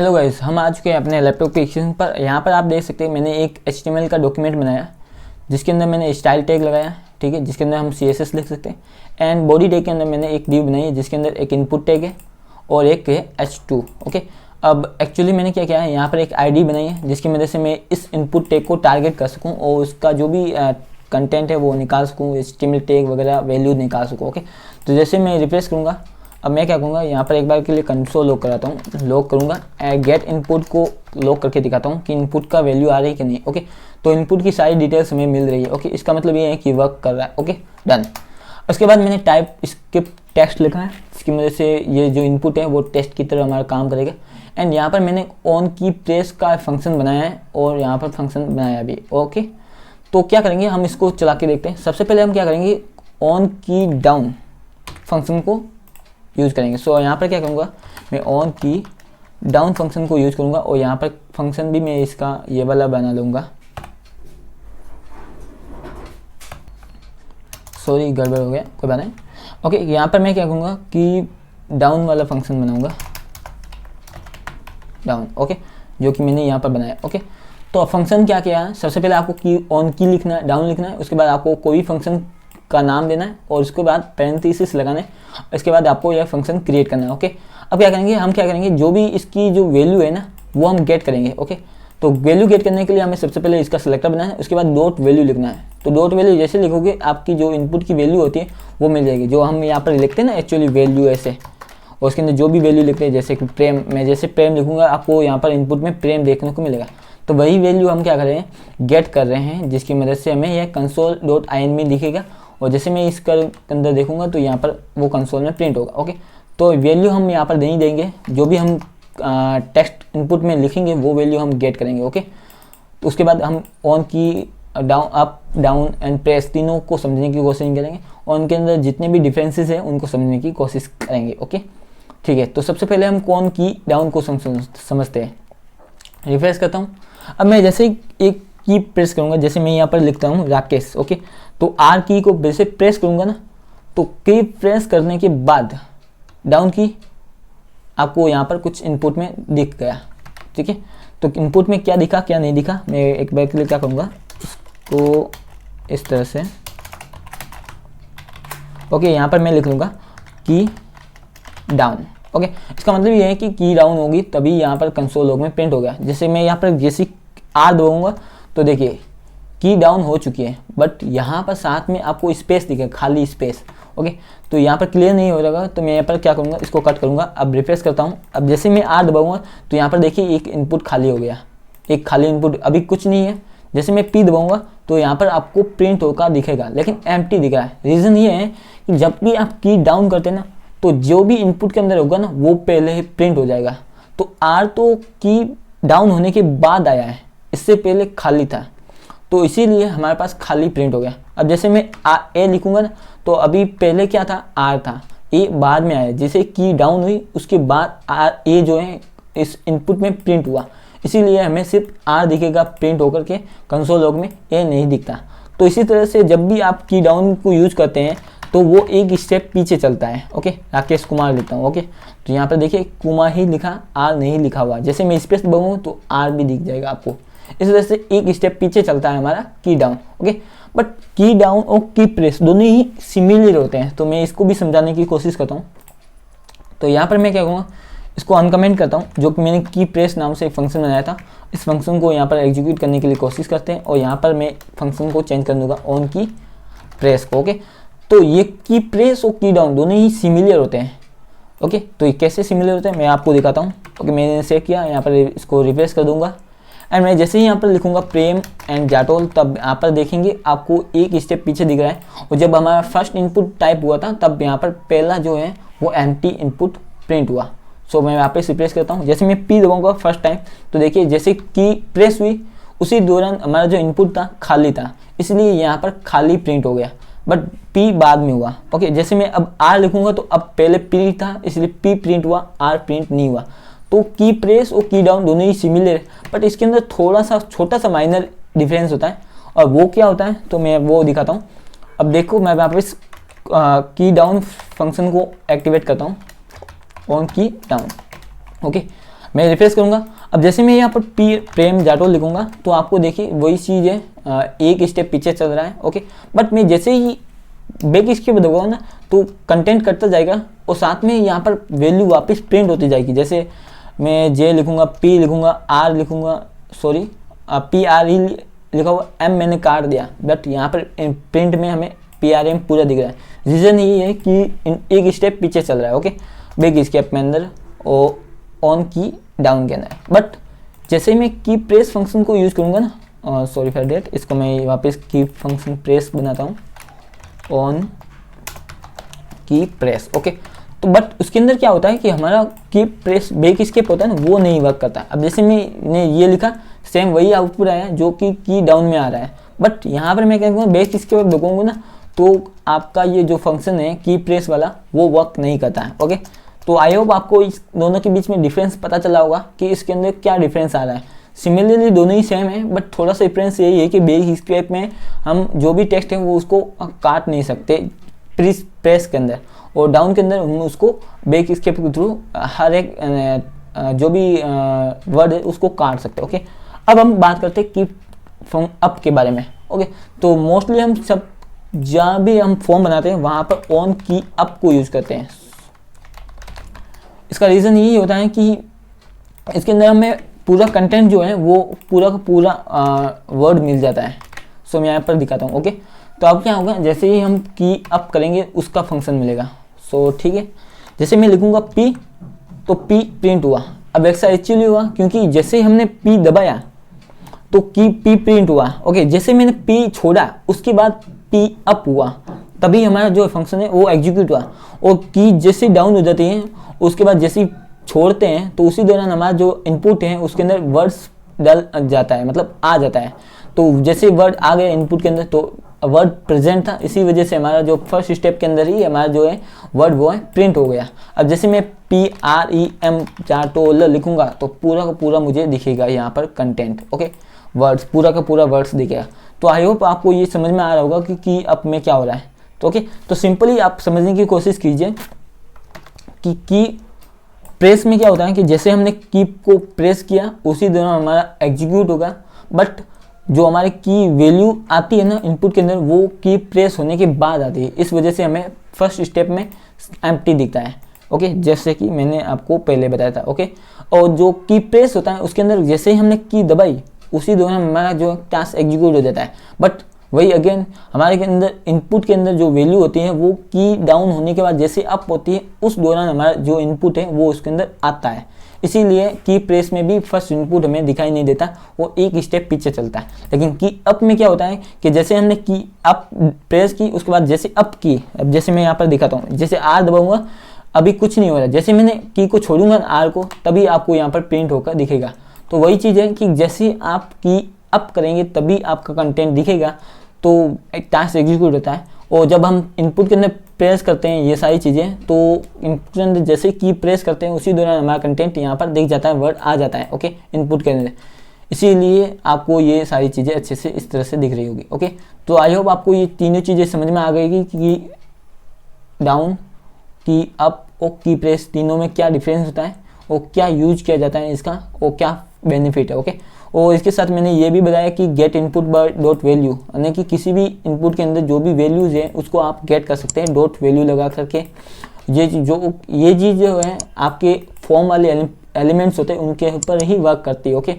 Hello guys, हम आ चुके हैं अपने लैपटॉप के स्क्रीन पर। यहाँ पर आप देख सकते हैं मैंने एक HTML का डॉक्यूमेंट बनाया जिसके अंदर मैंने स्टाइल टैग लगाया, ठीक है, जिसके अंदर हम CSS लिख सकते हैं। एंड बॉडी टैग के अंदर मैंने एक डिव बनाई है जिसके अंदर एक इनपुट टैग है और एक है H2। ओके, अब एक्चुअली मैंने क्या किया है, यहाँ पर एक ID बनाई है जिसकी मदद से मैं इस इनपुट टैग को टारगेट कर सकूँ और उसका जो भी कंटेंट है वो निकाल सकूँ, HTML टैग वगैरह वैल्यू निकाल सकूँ। ओके, तो जैसे मैं रिफ्रेश करूँगा, अब मैं क्या करूँगा, यहाँ पर एक बार के लिए कंसोल लॉक कराता हूँ, लॉक करूँगा, गेट इनपुट को लॉक करके दिखाता हूँ कि इनपुट का वैल्यू आ रही है कि नहीं। ओके, तो इनपुट की सारी डिटेल्स हमें मिल रही है। ओके, इसका मतलब ये है कि वर्क कर रहा है। Okay, done. उसके बाद मैंने टाइप स्क्रिप्ट टेक्स्ट लिखा है जिसकी वजह से ये जो इनपुट है वो टेस्ट की तरह हमारा काम करेगा। एंड यहाँ पर मैंने ऑन की प्रेस का फंक्शन बनाया है और यहाँ पर फंक्शन बनाया भी। ओके, तो क्या करेंगे, हम इसको चला के देखते हैं। सबसे पहले हम क्या करेंगे, ऑन की डाउन फंक्शन को यूज़ करेंगे। सो यहाँ पर क्या करूँगा, मैं ऑन की डाउन फंक्शन को यूज़ करूँगा और यहाँ पर फंक्शन भी मैं इसका ये वाला बना लूँगा। सॉरी, गड़बड़ हो गया, कोई बात नहीं। ओके, यहाँ पर मैं क्या करूँगा कि डाउन वाला फंक्शन बनाऊँगा, डाउन। ओके, जो कि मैंने यहाँ पर बनाया। ओके, तो फंक्शन क्या किया है, सबसे पहले आपको की ऑन की लिखना है, डाउन लिखना है, उसके बाद आपको कोई फंक्शन का नाम देना है और उसके बाद पैरेंथेसिस लगाना है, इसके बाद आपको यह फंक्शन क्रिएट करना है। ओके, अब क्या करेंगे, हम क्या करेंगे, जो भी इसकी जो वैल्यू है ना वो हम गेट करेंगे। ओके, तो वैल्यू गेट करने के लिए हमें सबसे पहले इसका सेलेक्टर बनाना है, उसके बाद डॉट वैल्यू लिखना है। तो डॉट वैल्यू जैसे लिखोगे आपकी जो इनपुट की वैल्यू होती है वो मिल जाएगी, जो हम यहाँ पर लिखते हैं ना एक्चुअली वैल्यू ऐसे, और उसके अंदर जो भी वैल्यू लिखते हैं, जैसे कि प्रेम, मैं जैसे प्रेम लिखूंगा आपको यहाँ पर इनपुट में प्रेम देखने को मिलेगा। तो वही वैल्यू हम क्या कर रहे हैं, गेट कर रहे हैं, जिसकी मदद से हमें यह console.in में दिखेगा और जैसे मैं इसके अंदर देखूंगा तो यहाँ पर वो कंसोल में प्रिंट होगा। ओके, तो वैल्यू हम यहाँ पर नहीं देंगे, जो भी हम टेक्स्ट इनपुट में लिखेंगे वो वैल्यू हम गेट करेंगे। ओके, तो उसके बाद हम ऑन की down, up, down and press तीनों को समझने की कोशिश करेंगे और उनके अंदर जितने भी डिफरेंसेस हैं उनको समझने की कोशिश करेंगे। ओके, ठीक है, तो सबसे पहले हम ऑन की डाउन को समझते हैं। रिफ्रेश करता हूँ, अब मैं जैसे एक की प्रेस करूँगा, जैसे मैं यहाँ पर लिखता हूँ राकेश। ओके, तो आर की को जैसे प्रेस करूँगा ना, तो की प्रेस करने के बाद डाउन की आपको यहाँ पर कुछ इनपुट में दिख गया। ठीक है, तो इनपुट में क्या दिखा क्या नहीं दिखा, मैं एक बार के लिए क्या करूँगा, इसको इस तरह से। ओके, यहाँ पर मैं लिख लूँगा की डाउन। ओके, इसका मतलब ये है कि की डाउन होगी तभी यहाँ पर कंसोल लॉग में प्रिंट होगा। जैसे मैं यहाँ पर जैसे आर दबाऊंगा तो देखिए की डाउन हो चुकी है, बट यहाँ पर साथ में आपको स्पेस दिखेगा, खाली स्पेस। ओके, तो यहाँ पर क्लियर नहीं हो जाएगा, तो मैं यहाँ पर क्या करूँगा, इसको कट करूँगा। अब रिफ्रेश करता हूँ, अब जैसे मैं आर दबाऊंगा तो यहाँ पर देखिए एक इनपुट खाली हो गया, एक खाली इनपुट, अभी कुछ नहीं है। जैसे मैं पी दबाऊंगा तो यहाँ पर आपको प्रिंट होकर दिखेगा, लेकिन एम्प्टी दिख रहा है। रीज़न ये है कि जब भी आप की डाउन करते हैं ना, तो जो भी इनपुट के अंदर होगा ना वो पहले ही प्रिंट हो जाएगा। तो आर तो की डाउन होने के बाद आया है, इससे पहले खाली था, तो इसीलिए हमारे पास खाली प्रिंट हो गया। अब जैसे मैं ए लिखूंगा ना, तो अभी पहले क्या था, आर था, ए बाद में आया, जैसे की डाउन हुई उसके बाद आर ए जो है इस इनपुट में प्रिंट हुआ, इसीलिए हमें सिर्फ आर दिखेगा प्रिंट होकर के, कंसोल लॉग में ए नहीं दिखता। तो इसी तरह से जब भी आप की डाउन को यूज करते हैं तो वो एक स्टेप पीछे चलता है। ओके, राकेश कुमार लिखता हूँ। ओके, तो यहाँ पर देखिए कुमार ही लिखा, आर नहीं लिखा हुआ। जैसे मैं स्पेस दबाऊंगा तो आर भी दिख जाएगा आपको। इस तरह से एक स्टेप पीछे चलता है हमारा की डाउन। ओके, बट की डाउन और की प्रेस दोनों ही सिमिलर होते हैं, तो मैं इसको भी समझाने की कोशिश करता हूँ। तो यहाँ पर मैं क्या करूँगा, इसको अनकमेंट करता हूँ, जो कि मैंने की प्रेस नाम से एक फंक्शन बनाया था। इस फंक्शन को यहाँ पर एग्जीक्यूट करने के लिए कोशिश करते हैं और यहाँ पर मैं फंक्शन को चेंज कर दूँगा ऑन की प्रेस को। ओके, तो ये की प्रेस और की डाउन दोनों ही सिमिलर होते हैं। ओके, तो ये कैसे सिमिलर होते हैं मैं आपको दिखाता हूँ। ओके, मैंने सेव किया, यहाँ पर इसको रिफ्रेश कर दूंगा एंड मैं जैसे ही यहाँ पर लिखूंगा प्रेम एंड जाटोल, तब यहाँ पर देखेंगे आपको एक स्टेप पीछे दिख रहा है। और जब हमारा फर्स्ट इनपुट टाइप हुआ था तब यहाँ पर पहला जो है वो एम्प्टी इनपुट प्रिंट हुआ। सो मैं यहाँ पे रिप्लेस करता हूँ, जैसे मैं पी दबाऊंगा फर्स्ट टाइम तो देखिए जैसे की प्रेस हुई उसी दौरान हमारा जो इनपुट था खाली था, इसलिए यहाँ पर खाली प्रिंट हो गया, बट पी बाद में हुआ। ओके, जैसे मैं अब आर लिखूंगा तो अब पहले पी था इसलिए पी प्रिंट हुआ, आर प्रिंट नहीं हुआ। तो की प्रेस और की डाउन दोनों ही सिमिलर है, बट इसके अंदर थोड़ा सा छोटा सा माइनर डिफरेंस होता है, और वो क्या होता है तो मैं वो दिखाता हूँ। अब देखो मैं वापस की डाउन फंक्शन को एक्टिवेट करता हूँ, ऑन की डाउन। ओके, मैं रिफ्रेश करूँगा। अब जैसे मैं यहाँ पर पी प्रेम जाटोल लिखूँगा तो आपको देखिए वही चीज़ है, एक स्टेप पीछे चल रहा है। ओके, बट मैं जैसे ही बैक स्केप दबाऊंगा ना तो कंटेंट कटता जाएगा और साथ में यहाँ पर वैल्यू वापस प्रिंट होती जाएगी। जैसे मैं जे लिखूँगा, पी लिखूँगा, आर लिखूँगा, सॉरी पी आर ई लिखा हुआ, एम मैंने काट दिया, बट यहाँ पर प्रिंट में हमें पी आर एम पूरा दिख रहा है। रीज़न यही है कि एक स्टेप पीछे चल रहा है। ओके, बैक स्केप में अंदर और ऑन की डाउन के अंदर। बट जैसे ही मैं की प्रेस फंक्शन को यूज़ करूँगा ना, सॉरी फॉर डेट, इसको मैं वापस की फंक्शन प्रेस बनाता हूँ, ऑन की प्रेस। ओके, तो बट उसके अंदर क्या होता है कि हमारा की प्रेस बैक स्केप होता है ना, वो नहीं वर्क करता। अब जैसे मैंने ये लिखा, सेम वही आउटपुट आया जो कि की डाउन में आ रहा है, बट यहाँ पर मैं क्या करूँगा, बैक स्केप दबाऊंगा ना तो आपका ये जो फंक्शन है की प्रेस वाला वो वर्क नहीं करता है। ओके, तो आई होप आपको इस दोनों के बीच में डिफरेंस पता चला होगा कि इसके अंदर क्या डिफरेंस आ रहा है। सिमिलरली दोनों ही सेम है, बट थोड़ा सा डिफरेंस यही है कि बैक स्केप में हम जो भी टेक्स्ट है वो उसको काट नहीं सकते प्रेस के अंदर, और डाउन के अंदर हम उसको बैक स्केप के थ्रू हर एक जो भी वर्ड है उसको काट सकते हैं। ओके, अब हम बात करते हैं की अप के बारे में। ओके, तो मोस्टली हम सब जहाँ भी हम फॉर्म बनाते हैं वहाँ पर ऑन की अप को यूज़ करते हैं। इसका रीज़न यही होता है कि इसके अंदर हमें पूरा कंटेंट जो है वो पूरा का पूरा वर्ड मिल जाता है। सो मैं यहाँ पर दिखाता हूँ। ओके, तो अब क्या होगा, जैसे ही हम की अप करेंगे उसका फंक्शन मिलेगा। सो ठीक है, जैसे मैं लिखूँगा पी तो पी प्रिंट हुआ। अब ऐसा एक्चुअली हुआ क्योंकि जैसे ही हमने पी दबाया तो की पी प्रिंट हुआ। ओके, जैसे मैंने पी छोड़ा उसके बाद पी अप हुआ, तभी हमारा जो फंक्शन है वो एग्जीक्यूट हुआ। और की जैसे डाउन हो जाती है उसके बाद जैसे छोड़ते हैं तो उसी दौरान हमारा जो इनपुट है उसके अंदर वर्ड्स डल जाता है, मतलब आ जाता है। तो जैसे वर्ड आ गया इनपुट के अंदर तो वर्ड प्रेजेंट था, इसी वजह से हमारा जो फर्स्ट स्टेप के अंदर ही हमारा जो है वर्ड वो है प्रिंट हो गया। अब जैसे मैं P R E M Jatol लिखूंगा तो पूरा का पूरा मुझे दिखेगा यहाँ पर कंटेंट। ओके, वर्ड्स पूरा का पूरा वर्ड्स दिखेगा। तो आई होप आपको ये समझ में आ रहा होगा कि की अप में क्या हो रहा है। तो ओके, तो सिंपली आप समझने की कोशिश कीजिए कि की प्रेस में क्या होता है कि जैसे हमने की को प्रेस किया उसी दौरान हमारा एग्जीक्यूट होगा, बट जो हमारे की वैल्यू आती है ना इनपुट के अंदर वो की प्रेस होने के बाद आती है। इस वजह से हमें फर्स्ट स्टेप में एम्प्टी दिखता है। ओके, जैसे कि मैंने आपको पहले बताया था। ओके, और जो की प्रेस होता है उसके अंदर जैसे ही हमने की दबाई उसी दौरान हमारा जो टास्क एग्जीक्यूट हो जाता है। बट वही अगेन हमारे के अंदर इनपुट के अंदर जो वैल्यू होती है वो की डाउन होने के बाद जैसे अप होती है उस दौरान हमारा जो इनपुट है वो उसके अंदर आता है। इसीलिए की प्रेस में भी फर्स्ट इनपुट हमें दिखाई नहीं देता, वो एक स्टेप पीछे चलता है। लेकिन की अप में क्या होता है कि जैसे हमने की अप प्रेस की उसके बाद जैसे अप की, अब जैसे मैं यहाँ पर दिखाता हूँ, जैसे आर दबाऊंगा अभी कुछ नहीं हो रहा, जैसे मैंने की को छोड़ूंगा आर को तभी आपको यहाँ पर प्रिंट होकर दिखेगा। तो वही चीज़ है कि जैसे आप की अप करेंगे तभी आपका कंटेंट दिखेगा, तो एक टास्क एग्जीक्यूट होता है। और जब हम इनपुट के अंदर प्रेस करते हैं ये सारी चीज़ें, तो इनपुट के अंदर जैसे की प्रेस करते हैं उसी दौरान हमारा कंटेंट यहाँ पर दिख जाता है, वर्ड आ जाता है। ओके, इनपुट के अंदर, इसीलिए आपको ये सारी चीज़ें अच्छे से इस तरह से दिख रही होगी। ओके, तो आई होप आपको ये तीनों चीज़ें समझ में आ गई कि डाउन, की अप और की प्रेस तीनों में क्या डिफरेंस होता है और क्या यूज किया जाता है इसका और क्या बेनिफिट है। ओके, और इसके साथ मैंने ये भी बताया कि get input by dot value, यानी कि किसी भी इनपुट के अंदर जो भी वैल्यूज़ है उसको आप गेट कर सकते हैं डॉट वैल्यू लगा करके। ये चीज़ जो है आपके फॉर्म वाले एलिमेंट्स होते हैं उनके ऊपर ही वर्क करती है। ओके,